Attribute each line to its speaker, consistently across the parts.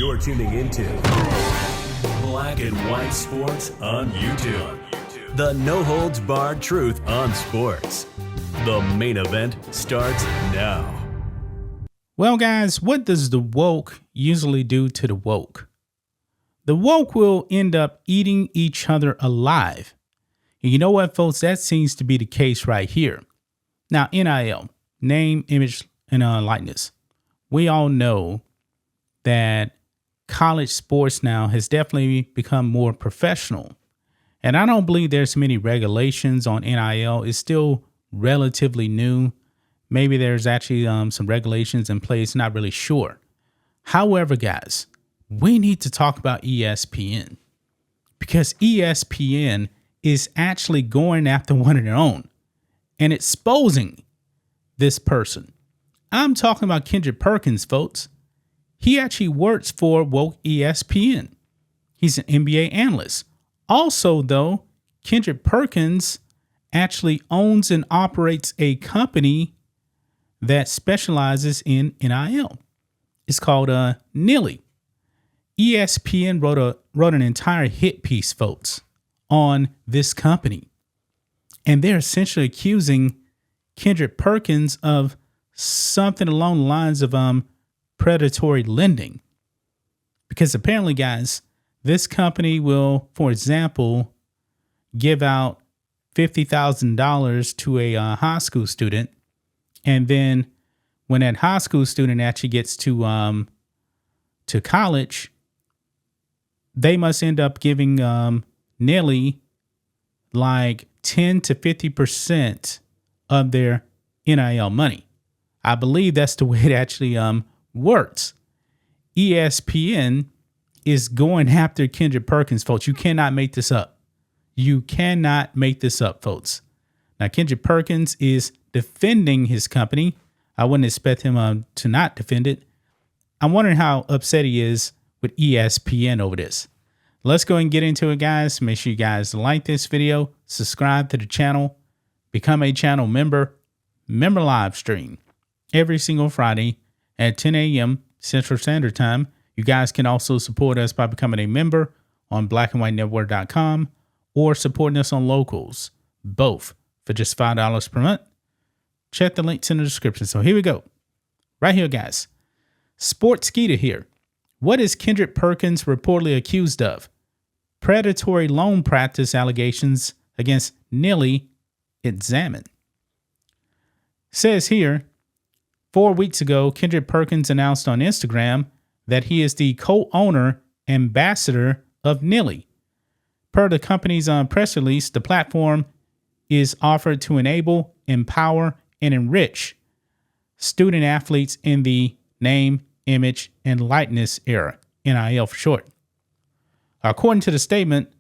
Speaker 1: You're tuning into Black and White Sports on YouTube. The no-holds-barred truth on sports. The main event starts now.
Speaker 2: Well, guys, what does the woke usually do to the woke? The woke will end up eating each other alive. And you know what, folks? That seems to be the case right here. Now, NIL, name, image, and likeness. We all know that college sports now has definitely become more professional. And I don't believe there's many regulations on NIL. It's still relatively new. Maybe there's actually some regulations in place. Not really sure. However, guys, we need to talk about ESPN because ESPN is actually going after one of their own and exposing this person. I'm talking about Kendrick Perkins, folks. He actually works for woke ESPN. He's an NBA analyst. Also, though, Kendrick Perkins actually owns and operates a company that specializes in NIL. It's called NIL. ESPN wrote an entire hit piece, folks, on this company. And they're essentially accusing Kendrick Perkins of something along the lines of predatory lending. Because apparently, guys, this company will, for example, give out $50,000 to a high school student. And then when that high school student actually gets to college, they must end up giving nearly like 10 to 50% of their NIL money. I believe that's the way it actually works. ESPN is going after Kendrick Perkins, folks. You cannot make this up. You cannot make this up, folks. Now, Kendrick Perkins is defending his company. I wouldn't expect him to not defend it. I'm wondering how upset he is with ESPN over this. Let's go and get into it, guys. Make sure you guys like this video, subscribe to the channel, become a channel member live stream every single Friday at 10 a.m. Central Standard Time. You guys can also support us by becoming a member on blackandwhitenetwork.com or supporting us on Locals, both for just $5 per month. Check the links in the description. So here we go. Right here, guys. Sports Skeeter here. What is Kendrick Perkins reportedly accused of? Predatory loan practice allegations against NIL examined. Says here, 4 weeks ago, Kendrick Perkins announced on Instagram that he is the co-owner ambassador of NIL. Per the company's press release, the platform is offered to enable, empower, and enrich student athletes in the name, image, and likeness era, NIL for short. According to the statement,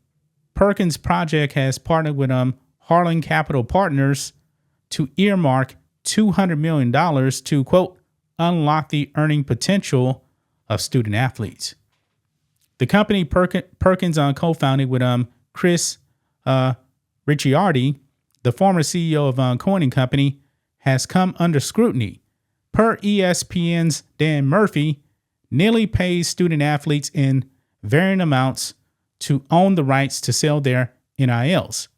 Speaker 2: Perkins' project has partnered with Harlan Capital Partners to earmark $200 million to, quote, unlock the earning potential of student athletes. The company Perkins co-founded with Chris Ricciardi, the former CEO of Coining Company, has come under scrutiny. Per ESPN's Dan Murphy, NIL pays student athletes in varying amounts to own the rights to sell their NILs.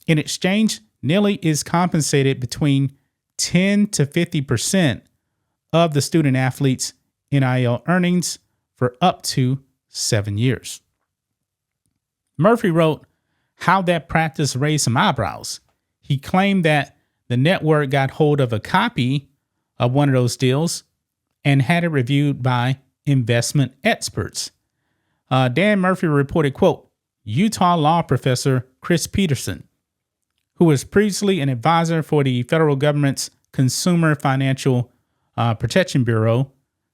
Speaker 2: In exchange, NIL is compensated between 10 to 50% of the student athletes' NIL earnings for up to 7 years. Murphy wrote how that practice raised some eyebrows. He claimed that the network got hold of a copy of one of those deals and had it reviewed by investment experts. Dan Murphy reported, quote, Utah law professor Chris Peterson, who was previously an advisor for the federal government's Consumer Financial Protection Bureau,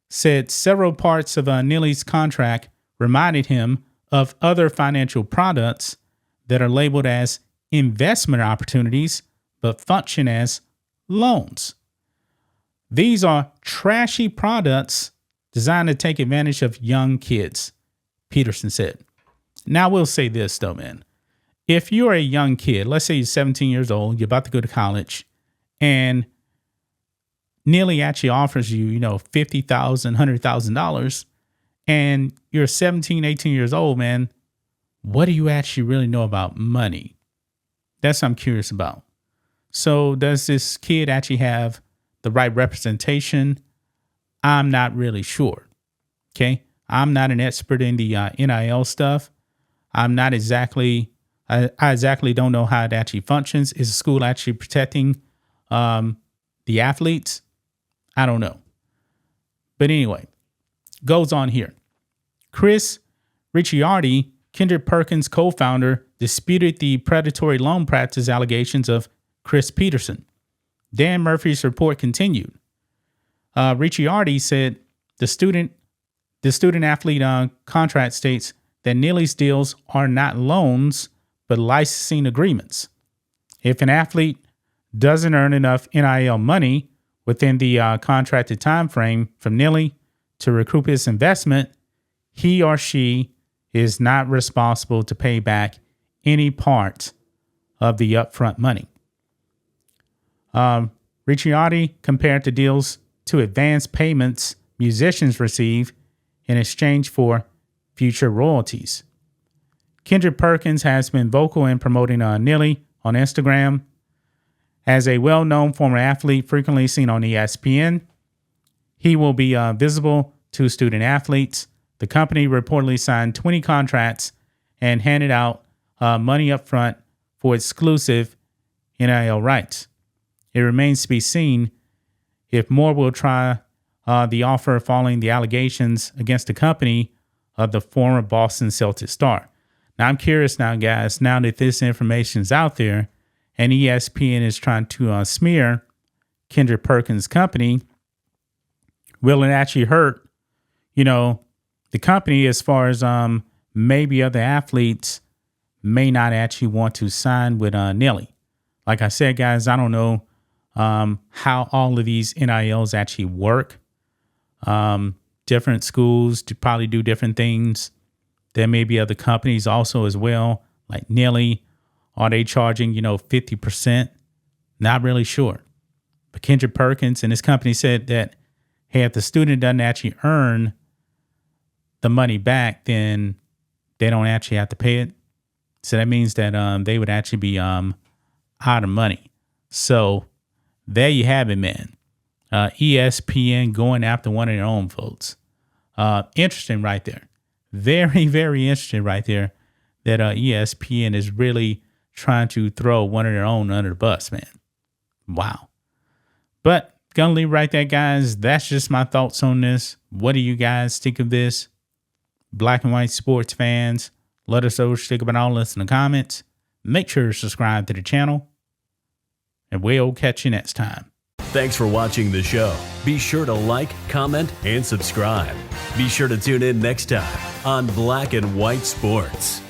Speaker 2: said several parts of NIL's contract reminded him of other financial products that are labeled as investment opportunities but function as loans. These are trashy products designed to take advantage of young kids, Peterson said. Now, we'll say this, though, man. If you're a young kid, let's say you're 17 years old, you're about to go to college, and NIL actually offers you, $50,000, $100,000, and you're 17, 18 years old, man, what do you actually really know about money? That's what I'm curious about. So does this kid actually have the right representation? I'm not really sure. Okay. I'm not an expert in the NIL stuff. I'm not exactly, I exactly don't know how it actually functions. Is the school actually protecting the athletes? I don't know. But anyway, goes on here. Chris Ricciardi, Kendrick Perkins' co-founder, disputed the predatory loan practice allegations of Chris Peterson. Dan Murphy's report continued. Ricciardi said the student athlete contract states that Neely's deals are not loans, but licensing agreements. If an athlete doesn't earn enough NIL money within the contracted time frame from Neely to recoup his investment, he or she is not responsible to pay back any part of the upfront money. Ricciardi compared the deals to advance payments musicians receive in exchange for future royalties. Kendrick Perkins has been vocal in promoting Neely on Instagram. As a well-known former athlete frequently seen on ESPN, he will be visible to student athletes. The company reportedly signed 20 contracts and handed out money up front for exclusive NIL rights. It remains to be seen if more will try the offer following the allegations against the company of the former Boston Celtics star. Now, I'm curious now, guys, now that this information is out there and ESPN is trying to smear Kendrick Perkins' company, will it actually hurt, the company as far as maybe other athletes may not actually want to sign with Neely? Like I said, guys, I don't know how all of these NILs actually work. Different schools probably do different things. There may be other companies also as well, like Neely. Are they charging, 50%? Not really sure. But Kendrick Perkins and his company said that, hey, if the student doesn't actually earn the money back, then they don't actually have to pay it. So that means that they would actually be out of money. So there you have it, man. ESPN going after one of their own folks. Interesting right there. Very, very interesting right there that ESPN is really trying to throw one of their own under the bus, man. Wow. But gonna leave right there, guys. That's just my thoughts on this. What do you guys think of this? Black and white sports fans, let us know what you think about all this in the comments. Make sure to subscribe to the channel, and we'll catch you next time.
Speaker 1: Thanks for watching the show. Be sure to like, comment, and subscribe. Be sure to tune in next time on Black and White Sports.